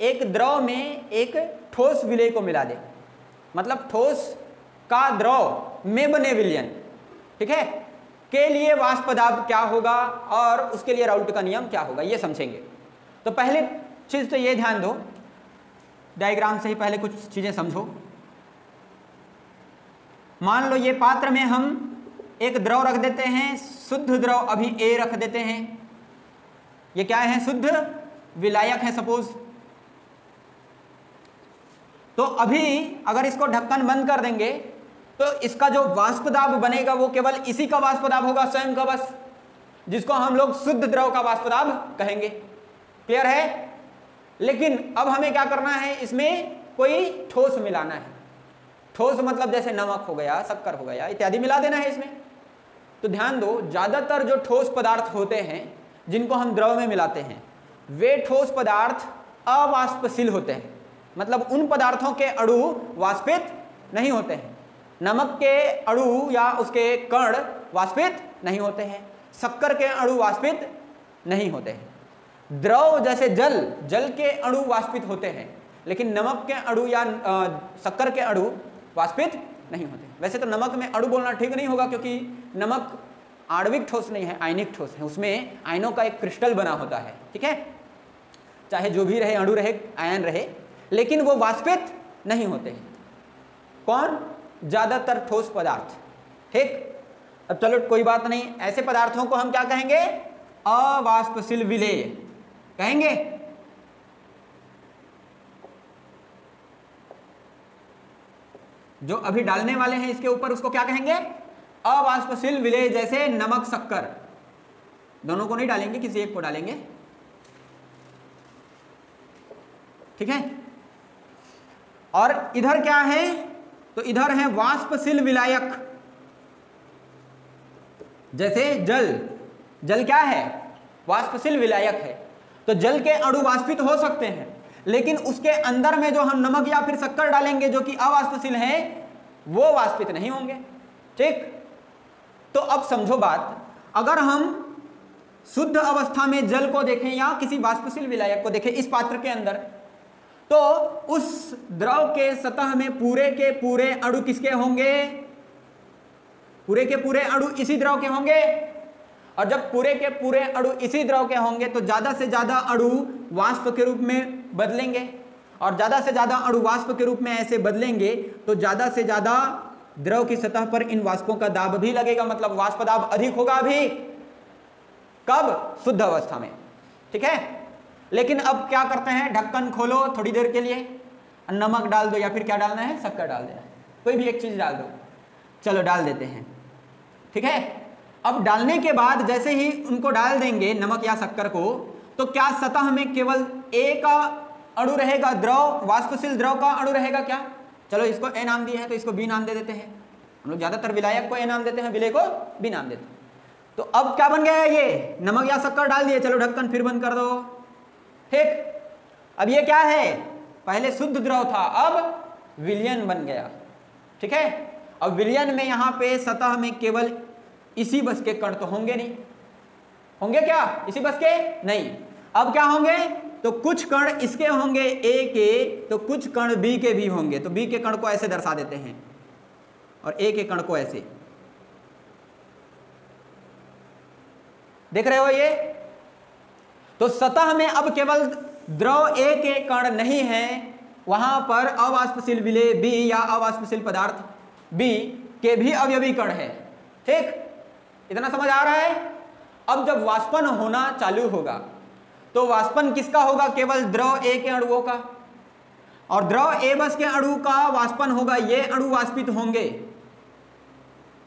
एक द्रव में एक ठोस विलय को मिला दे, मतलब ठोस का द्रव में बने विलयन, ठीक है, के लिए वाष्प दाब क्या होगा और उसके लिए राउल्ट का नियम क्या होगा, ये समझेंगे। तो पहले चीज तो ये ध्यान दो, डायग्राम से ही पहले कुछ चीजें समझो। मान लो ये पात्र में हम एक द्रव रख देते हैं, शुद्ध द्रव अभी A रख देते हैं, ये क्या है, शुद्ध विलायक है सपोज। तो अभी अगर इसको ढक्कन बंद कर देंगे तो इसका जो वाष्प दाब बनेगा वो केवल इसी का वाष्प दाब होगा, स्वयं का बस, जिसको हम लोग शुद्ध द्रव का वाष्प दाब कहेंगे। क्लियर है? लेकिन अब हमें क्या करना है, इसमें कोई ठोस मिलाना है। ठोस मतलब जैसे नमक हो गया, शक्कर हो गया इत्यादि मिला देना है इसमें। तो ध्यान दो, ज्यादातर जो ठोस पदार्थ होते हैं जिनको हम द्रव में मिलाते हैं वे ठोस पदार्थ अवाष्पशील होते हैं, मतलब उन पदार्थों के अणु वाष्पित नहीं होते हैं। नमक के अणु या उसके कण वाष्पित नहीं होते हैं, शक्कर के अणु वाष्पित नहीं होते हैं। द्रव जैसे जल, जल के अणु वाष्पित होते हैं, लेकिन नमक के अणु या शक्कर के अणु वाष्पित नहीं होते। वैसे तो नमक में अणु बोलना ठीक नहीं होगा, क्योंकि नमक आणविक ठोस नहीं है, आयनिक ठोस है, उसमें आयनों का एक क्रिस्टल बना होता है, ठीक है, चाहे जो भी रहे, अणु रहे, आयन रहे, लेकिन वो वाष्पित नहीं होते हैं। कौन? ज्यादातर ठोस पदार्थ, ठीक। अब चलो कोई बात नहीं, ऐसे पदार्थों को हम क्या कहेंगे, अवाष्पशील विलेय कहेंगे। जो अभी डालने वाले हैं इसके ऊपर उसको क्या कहेंगे, अवाष्पशील विलेय। जैसे नमक शक्कर, दोनों को नहीं डालेंगे, किसी एक को डालेंगे, ठीक है। और इधर क्या है, तो इधर है वाष्पशील विलायक। जैसे जल, जल क्या है, वाष्पशील विलायक है। तो जल के अणु वाष्पित हो सकते हैं, लेकिन उसके अंदर में जो हम नमक या फिर शक्कर डालेंगे जो कि अवाष्पशील है वो वाष्पित नहीं होंगे, ठीक। तो अब समझो बात, अगर हम शुद्ध अवस्था में जल को देखें या किसी वाष्पशील विलायक को देखें इस पात्र के अंदर, तो उस द्रव के सतह में पूरे के पूरे अणु किसके होंगे, पूरे के पूरे अणु इसी द्रव के होंगे। और जब पूरे के पूरे अणु इसी द्रव के होंगे तो ज्यादा से ज्यादा अणु वाष्प के रूप में बदलेंगे, और ज्यादा से ज्यादा अणु वाष्प के रूप में ऐसे बदलेंगे तो ज्यादा से ज्यादा द्रव की सतह पर इन वाष्पों का दाब भी लगेगा, मतलब वाष्प दाब अधिक होगा अभी। कब? शुद्ध अवस्था में, ठीक है। लेकिन अब क्या करते हैं, ढक्कन खोलो थोड़ी देर के लिए, नमक डाल दो या फिर क्या डालना है, शक्कर डाल देना है, कोई भी एक चीज डाल दो, चलो डाल देते हैं, ठीक है। अब डालने के बाद जैसे ही उनको डाल देंगे नमक या शक्कर को, तो क्या सतह में केवल ए का अणु रहेगा, द्रव, वाष्पशील द्रव का अणु रहेगा क्या? चलो इसको ए नाम दिए हैं तो इसको बी नाम दे देते हैं। हम लोग ज्यादातर विलायक को ए नाम देते हैं, विलय को बी नाम देते हैं। तो अब क्या बन गया है, ये नमक या शक्कर डाल दिए, चलो ढक्कन फिर बंद कर दो, ठीक। अब ये क्या है, पहले शुद्ध द्रव था, अब विलयन बन गया, ठीक है। अब विलयन में यहां पे सतह में केवल इसी बस के कण तो होंगे नहीं, होंगे क्या इसी बस के? नहीं। अब क्या होंगे, तो कुछ कण इसके होंगे ए के, तो कुछ कण बी के भी होंगे। तो बी के कण को ऐसे दर्शा देते हैं और ए के कण को ऐसे, देख रहे हो ये। तो सतह में अब केवल द्रव ए के कण नहीं है, वहां पर अवाष्पशील विलेय बी या अवाष्पशील पदार्थ बी के भी अवयवी कण है, ठीक। इतना समझ आ रहा है? अब जब वाष्पन होना चालू होगा तो वाष्पन किसका होगा, केवल द्रव ए के अणुओं का, और द्रव ए बस के अणु का वाष्पन होगा, ये अणु वाष्पित होंगे।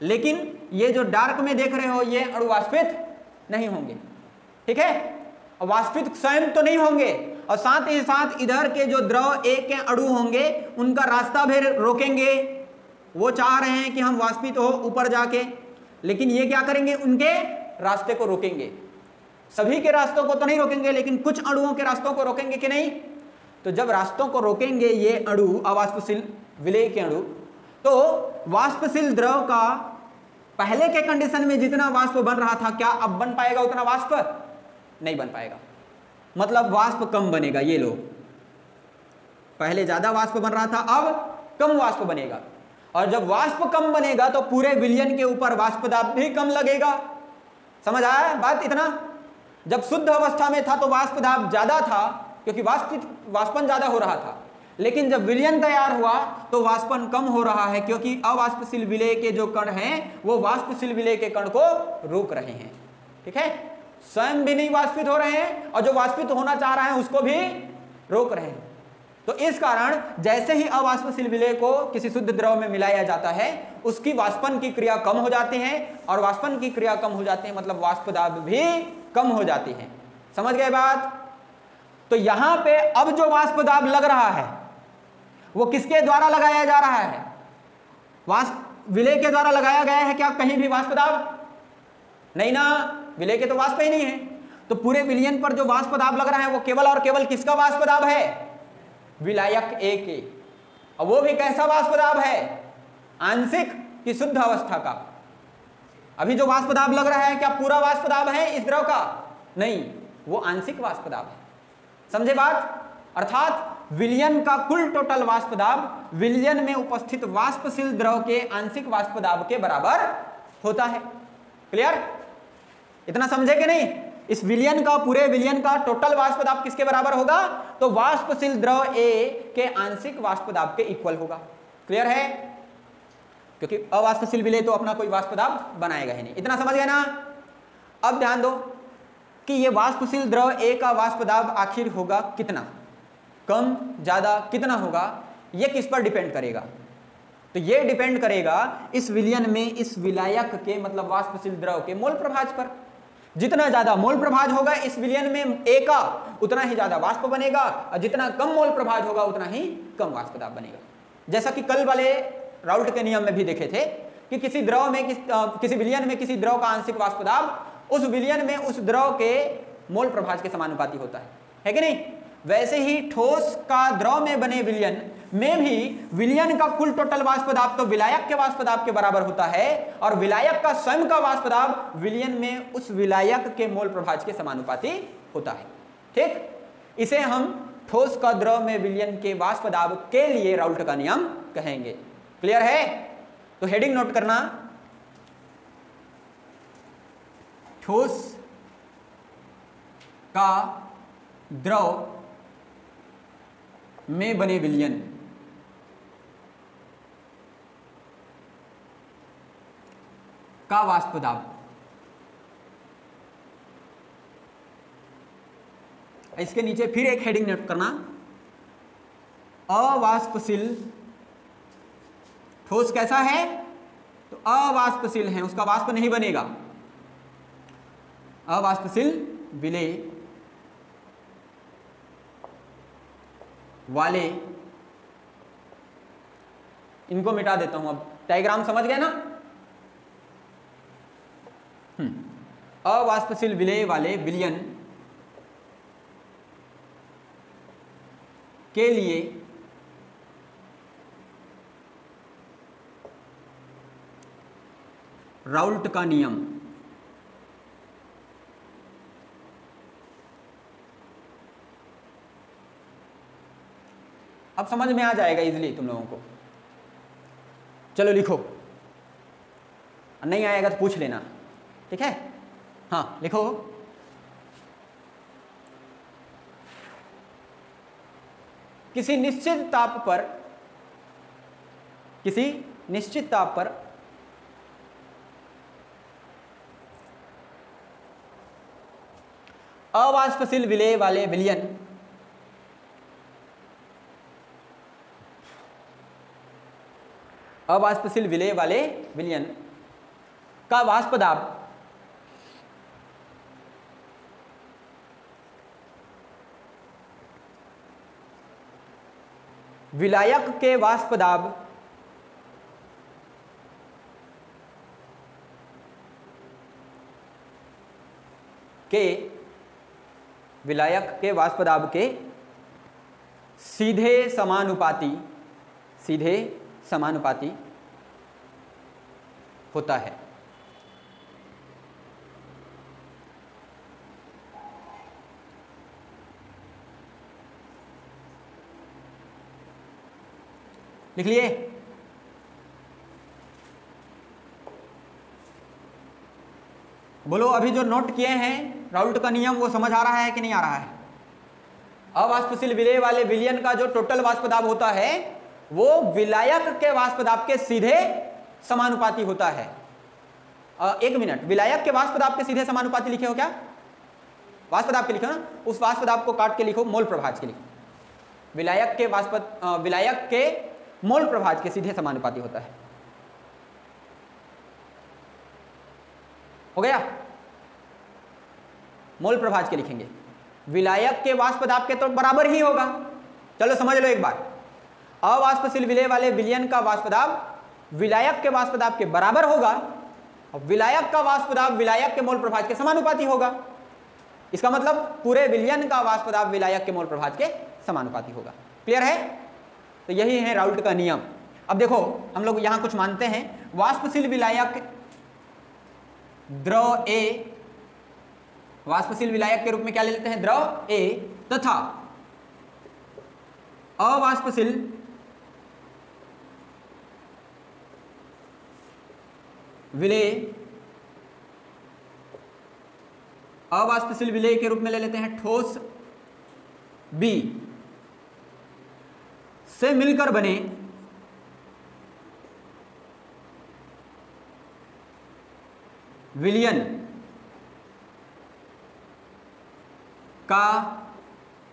लेकिन ये जो डार्क में देख रहे हो ये अणु वाष्पित नहीं होंगे, ठीक है। वाष्पित स्वयं तो नहीं होंगे, और साथ ही साथ इधर के जो द्रव ए के अणु होंगे उनका रास्ता भी रोकेंगे। वो चाह रहे हैं कि हम वाष्पित हो ऊपर जाके, लेकिन ये क्या करेंगे, उनके रास्ते को रोकेंगे। सभी के रास्तों को तो नहीं रोकेंगे, लेकिन कुछ अणुओं के रास्तों को रोकेंगे कि नहीं। तो जब रास्तों को रोकेंगे ये अणु, अवाष्पशील विलेय के अणु, तो वाष्पशील द्रव का पहले के कंडीशन में जितना वाष्प बन रहा था, क्या अब बन पाएगा उतना वाष्प? नहीं बन पाएगा, मतलब वाष्प कम बनेगा। ये लो, पहले ज्यादा वाष्प बन रहा था, अब कम वाष्प बनेगा, और जब वाष्प कम बनेगा तो पूरे विलयन के ऊपर वाष्प दाब भी कम लगेगा। समझ आया बात? इतना जब शुद्ध अवस्था में था तो वाष्प दाब ज्यादा था क्योंकि वाष्पन ज्यादा हो रहा था, लेकिन जब विलयन तैयार हुआ तो वाष्पन कम हो रहा है क्योंकि अवाष्पशील विलेय के जो कण हैं वो वाष्पशील विलेय के कण को रोक रहे हैं। ठीक है, स्वयं भी नहीं वाष्पित हो रहे हैं और जो वाष्पित होना चाह रहा है उसको भी रोक रहे हैं। तो इस कारण जैसे ही अवाष्पशील विलेय को किसी शुद्ध द्रव में मिलाया जाता है उसकी वाष्पन की क्रिया कम हो जाती है, और वाष्पन की क्रिया कम हो जाती है मतलब वाष्प दाब भी कम हो जाती है। समझ गए बात? तो यहां पे अब जो वाष्प दाब लग रहा है वो किसके द्वारा लगाया जा रहा है? वाष्प विलेय के द्वारा लगाया गया है क्या कहीं भी वाष्प दाब? नहीं ना, विलेय के तो वाष्प ही नहीं है। तो पूरे विलयन पर जो वाष्प दाब लग रहा है वो केवल और केवल किसका वाष्प दाब है? विलायक ए के। और वो भी कैसा वाष्प दाब है? आंशिक की शुद्ध अवस्था का। अभी जो वाष्प दाब लग रहा है क्या पूरा वाष्प दाब है इस द्रव का? नहीं, वो आंशिक वाष्प दाब है। समझे बात? अर्थात विलयन का कुल टोटल वाष्प दाब विलयन में उपस्थित वाष्पशील द्रव के आंशिक वाष्प दाब के बराबर होता है। क्लियर? इतना समझे कि नहीं? इस विलयन का, पूरे विलयन का टोटल वाष्प दाब किसके बराबर होगा? तो वाष्पशील द्रव ए के आंशिक वाष्प दाब के इक्वल होगा। क्लियर है? क्योंकि अवाष्पशील विलेय तो अपना कोई वाष्प दाब बनाएगा ही नहीं। इतना समझ गए ना? अब ध्यान दो कि ये वाष्पशील द्रव ए का वाष्प दाब आखिर होगा कितना, कम ज्यादा कितना होगा, ये किस पर डिपेंड करेगा? तो ये डिपेंड करेगा इस विलयन में इस विलायक के मतलब वाष्पशील द्रव के मोल प्रभाज पर। जितना ज्यादा मोल प्रभाज होगा इस विलयन में ए का उतना ही ज्यादा वाष्प बनेगा, और जितना कम मोल प्रभाज होगा उतना ही कम वाष्प दाब बनेगा। जैसा कि कल वाले राउल्ट के नियम में भी देखे थे कि किसी द्रव में किसी विलयन में किसी द्रव का आंशिक वाष्प दाब उस विलयन में उस द्रव के मोल प्रभाज के समानुपाती होता है कि नहीं? वैसे ही ठोस का द्रव में बने विलयन में भी विलयन का कुल टोटल वाष्प दाब तो विलायक के वाष्प दाब के बराबर होता है, और विलायक का स्वयं का वाष्प दाब विलयन में उस विलायक के मोल प्रभाज के समानुपाती होता है। ठीक, इसे हम ठोस का द्रव में विलयन के वाष्प दाब के लिए राउल्ट का नियम कहेंगे। क्लियर है? तो हेडिंग नोट करना, ठोस का द्रव में बने विलयन का वाष्प दाब, इसके नीचे फिर एक हेडिंग नोट करना, अवाष्पशील ठोस कैसा है? तो अवाष्पशील है, उसका वाष्प नहीं बनेगा। अवाष्पशील विलेय वाले, इनको मिटा देता हूं। अब डायग्राम समझ गए ना? अवाष्पशील विलेय वाले विलयन के लिए राउल्ट का नियम अब समझ में आ जाएगा इजीली तुम लोगों को। चलो लिखो, नहीं आएगा तो पूछ लेना। ठीक है? हाँ लिखो, किसी निश्चित ताप पर अवाष्पशील विलेय वाले विलयन अवाष्पशील विलेय वाले विलयन का वाष्प दाब विलायक के वाष्प दाब के विलायक के वाष्प दाब के सीधे समानुपाती होता है। लिख लिए? बोलो अभी जो नोट किए हैं राउल्ट का नियम वो समझ आ रहा है कि नहीं आ रहा है? अवाष्पशील विलेय वाले विलयन का जो टोटल वाष्प दाब होता है वो विलायक के वाष्प दाब के सीधे समानुपाती होता है। एक मिनट, विलायक के वाष्प दाब के सीधे समानुपाती लिखे हो क्या? वाष्प दाब के लिखो ना, उस वाष्प दाब को काट के लिखो मोल प्रभाज के लिखो। विलायक के मोल प्रभाज के सीधे समानुपाती होता है। हो गया? मोल प्रभाज के लिखेंगे, विलायक के वाष्प दाब के तो बराबर ही होगा। चलो समझ लो एक बार, अवाष्पशील विलेय वाले विलयन का वाष्प दाब विलायक के वाष्प दाब के बराबर होगा और विलायक का वाष्प दाब विलायक के मोल प्रभाज के समानुपाती होगा। इसका मतलब पूरे विलयन का वाष्प दाब विलायक के मोल प्रभाज के समानुपाती होगा। क्लियर है? तो यही है राउल्ट का नियम। अब देखो हम लोग यहां कुछ मानते हैं, वाष्पशील विलायक द्रव ए, वाष्पशील विलायक के रूप में क्या ले लेते हैं? द्रव ए, तथा अवाष्पशील विलेय, अवाष्पशील विलेय के रूप में ले लेते हैं ठोस बी से मिलकर बने विलयन का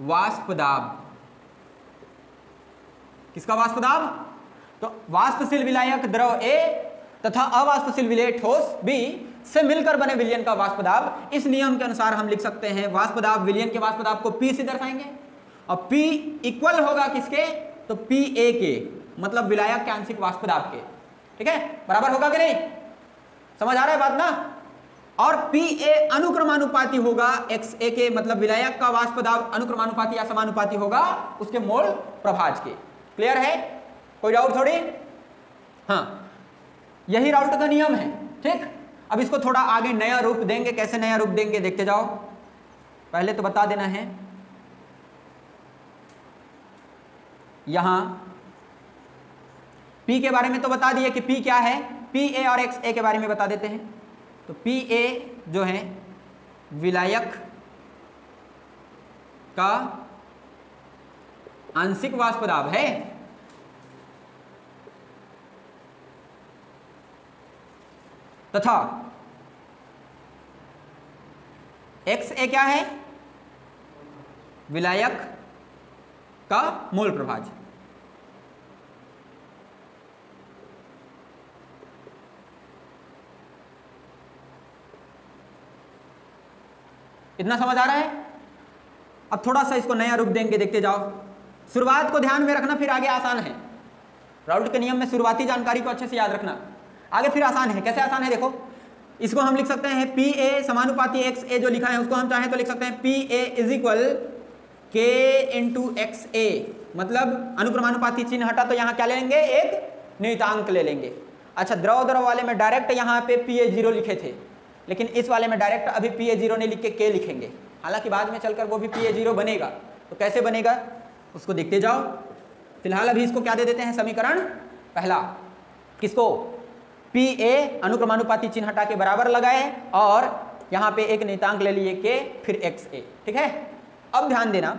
वाष्प दाब। किसका वाष्प दाब? तो वाष्पशील विलायक द्रव ए तथा अवाष्पशील विलेय ठोस बी से मिलकर बने विलयन का वाष्प दाब। इस नियम के अनुसार हम लिख सकते हैं वाष्प दाब, विलयन के वाष्प दाब को P से दर्शाएंगे और P इक्वल होगा किसके? तो PA के, मतलब विलायक के आंशिक वाष्प दाब के। ठीक है, बराबर होगा कि नहीं? समझ आ रहा है बात ना? और PA अनुक्रमानुपाती होगा XA के, मतलब विलायक का वाष्प दाब अनुक्रमानुपाती या समानुपाती होगा उसके मोल प्रभाज के। क्लियर है? कोई डाउट थोड़ी? हाँ, यही राउल्ट का नियम है। ठीक, अब इसको थोड़ा आगे नया रूप देंगे। कैसे नया रूप देंगे देखते जाओ। पहले तो बता देना है, यहां P के बारे में तो बता दिए कि P क्या है, PA और XA के बारे में बता देते हैं। तो PA जो है विलायक का आंशिक वाष्प दाब है, तथा XA क्या है? विलायक का मोल प्रभाज। इतना समझ आ रहा है? अब थोड़ा सा इसको नया रूप देंगे, देखते जाओ। शुरुआत को ध्यान में रखना, फिर आगे आसान है। राउल्ट के नियम में शुरुआती जानकारी को अच्छे से याद रखना, आगे फिर आसान है। कैसे आसान है देखो, इसको हम लिख सकते हैं PA समानुपाती XA जो लिखा है उसको हम चाहें तो लिख सकते हैं PA is equal K into XA, मतलब अनुक्रमानुपाती चिन्ह हटा तो यहाँ क्या ले लेंगे? एक नियतांक ले लेंगे। अच्छा, द्रव द्रव वाले में डायरेक्ट यहाँ पे PA0 लिखे थे, लेकिन इस वाले में डायरेक्ट अभी PA0 नहीं लिख के K लिखेंगे। हालांकि बाद में चलकर वो भी PA0 बनेगा। तो कैसे बनेगा उसको देखते जाओ। फिलहाल अभी इसको क्या दे देते हैं? समीकरण पहला। किसको? PA अनुक्रमानुपाती चिन्ह हटा के बराबर लगाए और यहाँ पे एक नियतांक ले लिए K, फिर XA। ठीक है, अब ध्यान देना,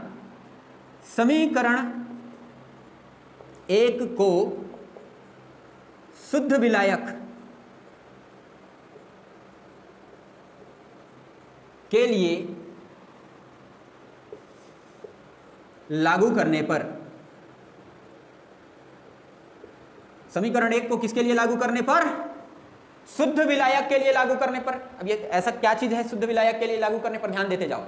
समीकरण 1 को शुद्ध विलायक के लिए लागू करने पर, समीकरण 1 को किसके लिए लागू करने पर? शुद्ध विलायक के लिए लागू करने पर। अब ये ऐसा क्या चीज है शुद्ध विलायक के लिए लागू करने पर? ध्यान देते जाओ।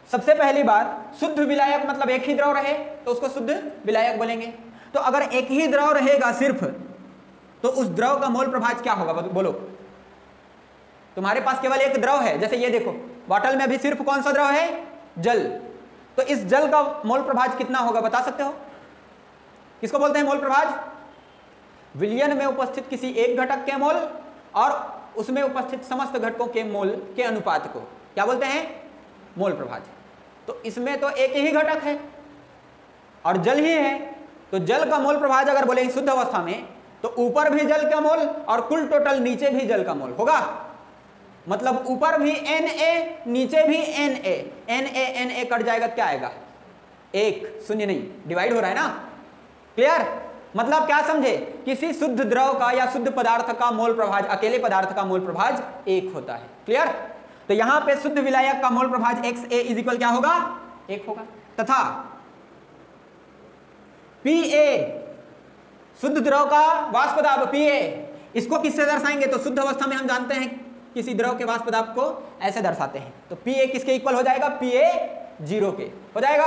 सबसे पहली बात, शुद्ध विलायक मतलब एक ही द्रव रहे तो उसको शुद्ध विलायक बोलेंगे। तो अगर एक ही द्रव रहेगा सिर्फ, तो उस द्रव का मोल प्रभाज क्या होगा? बोलो। तुम्हारे पास केवल एक द्रव है, जैसे ये देखो बॉटल में अभी सिर्फ कौन सा द्रव है? जल। तो इस जल का मोल प्रभाज कितना होगा बता सकते हो? किसको बोलते हैं मोल प्रभाज? विलयन में उपस्थित किसी एक घटक के मोल और उसमें उपस्थित समस्त घटकों के मोल के अनुपात को क्या बोलते हैं? मोल प्रभाज। तो इसमें तो एक ही घटक है और जल ही है, तो जल का मोल प्रभाज अगर बोले शुद्ध अवस्था में तो ऊपर भी जल का मोल और कुल टोटल नीचे भी जल का मोल होगा। मतलब ऊपर भी Na नीचे भी Na कट जाएगा, क्या आएगा? 1, शून्य नहीं, डिवाइड हो रहा है ना। क्लियर? मतलब क्या समझे? किसी शुद्ध द्रव का या शुद्ध पदार्थ का मोल प्रभाज, अकेले पदार्थ का मोल प्रभाज 1 होता है। क्लियर? तो यहां पे शुद्ध विलायक का मोल प्रभाज XA इज इक्वल क्या होगा? 1 होगा। तथा PA शुद्ध द्रव का वाष्प दाब PA, इसको किससे दर्शाएंगे? तो शुद्ध अवस्था में हम जानते हैं किसी द्रव के वाष्प दाब को ऐसे दर्शाते हैं। तो PA किसके इक्वल हो जाएगा? PA 0 के हो जाएगा।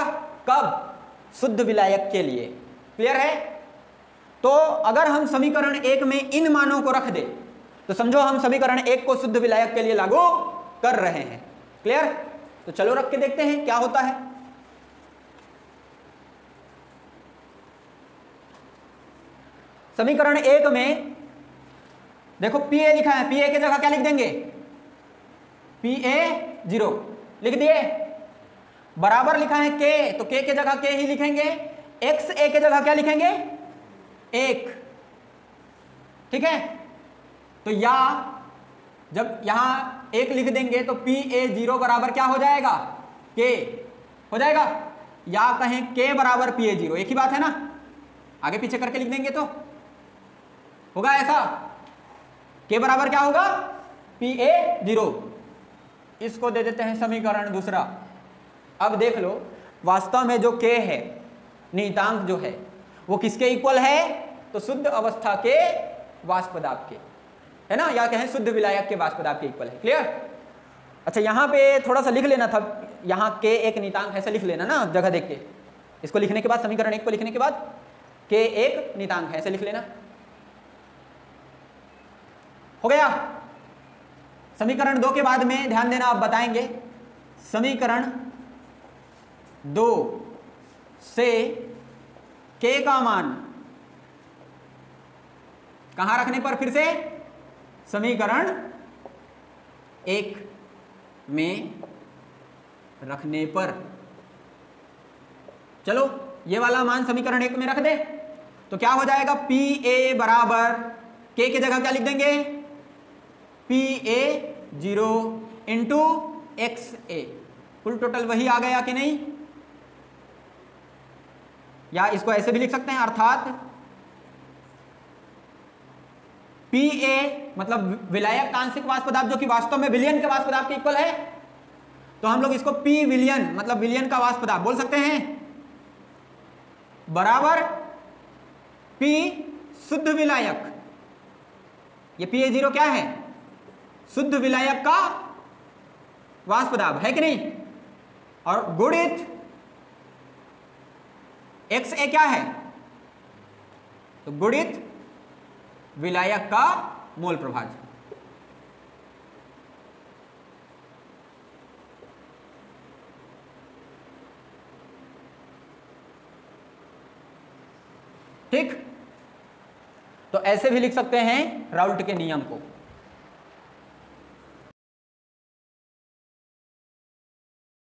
कब? शुद्ध विलायक के लिए। क्लियर है? तो अगर हम समीकरण 1 में इन मानों को रख दे तो समझो हम समीकरण 1 को शुद्ध विलायक के लिए लागू कर रहे हैं। क्लियर? तो चलो रख के देखते हैं क्या होता है। समीकरण 1 में देखो PA लिखा है, PA की जगह क्या लिख देंगे? PA 0 लिख दिए। बराबर लिखा है K, तो K के जगह K ही लिखेंगे। XA के जगह क्या लिखेंगे? 1। ठीक है? तो या जब यहां 1 लिख देंगे तो PA 0 बराबर क्या हो जाएगा? K हो जाएगा। या कहें K बराबर PA 0, एक ही बात है ना। आगे पीछे करके लिख देंगे तो होगा ऐसा। K बराबर क्या होगा? PA 0। इसको दे देते हैं समीकरण दूसरा। अब देख लो वास्तव में जो K है, नियतांक जो है वो किसके इक्वल है? तो शुद्ध अवस्था के वाष्प दाब के, है ना, या कहें शुद्ध विलायक के वाष्प दाब के इक्वल है। क्लियर? अच्छा यहाँ पे थोड़ा सा लिख लेना था, यहाँ K एक नियतांक ऐसे लिख लेना ना जगह देख के। इसको लिखने के बाद, समीकरण 1 को लिखने के बाद K एक नियतांक है ऐसे लिख लेना। हो गया? समीकरण 2 के बाद में ध्यान देना, आप बताएंगे समीकरण 2 से K का मान कहां रखने पर? फिर से समीकरण 1 में रखने पर। चलो ये वाला मान समीकरण 1 में रख दे तो क्या हो जाएगा? PA बराबर K की जगह क्या लिख देंगे? PA 0 into XA। कुल टोटल वही आ गया कि नहीं? या इसको ऐसे भी लिख सकते हैं, अर्थात PA मतलब विलायक का आंशिक वाष्प दाब जो कि वास्तव में विलयन के वाष्प दाब के इक्वल है, तो हम लोग इसको P विलयन मतलब विलयन का वाष्प दाब बोल सकते हैं, बराबर P शुद्ध विलायक, ये PA 0 क्या है? शुद्ध विलायक का वाष्प दाब है कि नहीं, और गुणित XA क्या है? तो गुणित विलायक का मोल प्रभाज। ठीक? तो ऐसे भी लिख सकते हैं राउल्ट के नियम को।